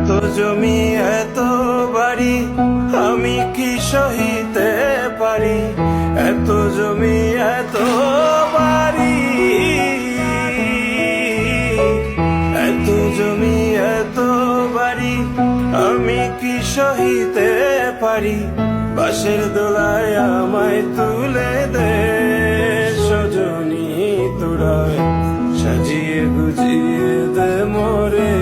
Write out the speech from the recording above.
এত জমি এত বাড়ি আমি কি সহিতে পারি, এত জমি এত বাড়ি, এত জমি এত বাড়ি আমি কি সহিতে পারি। বাঁশের দোলায় আমায় তুলে দে সজনী তোরা, সাজিয়ে গুজিয়ে দে মোরে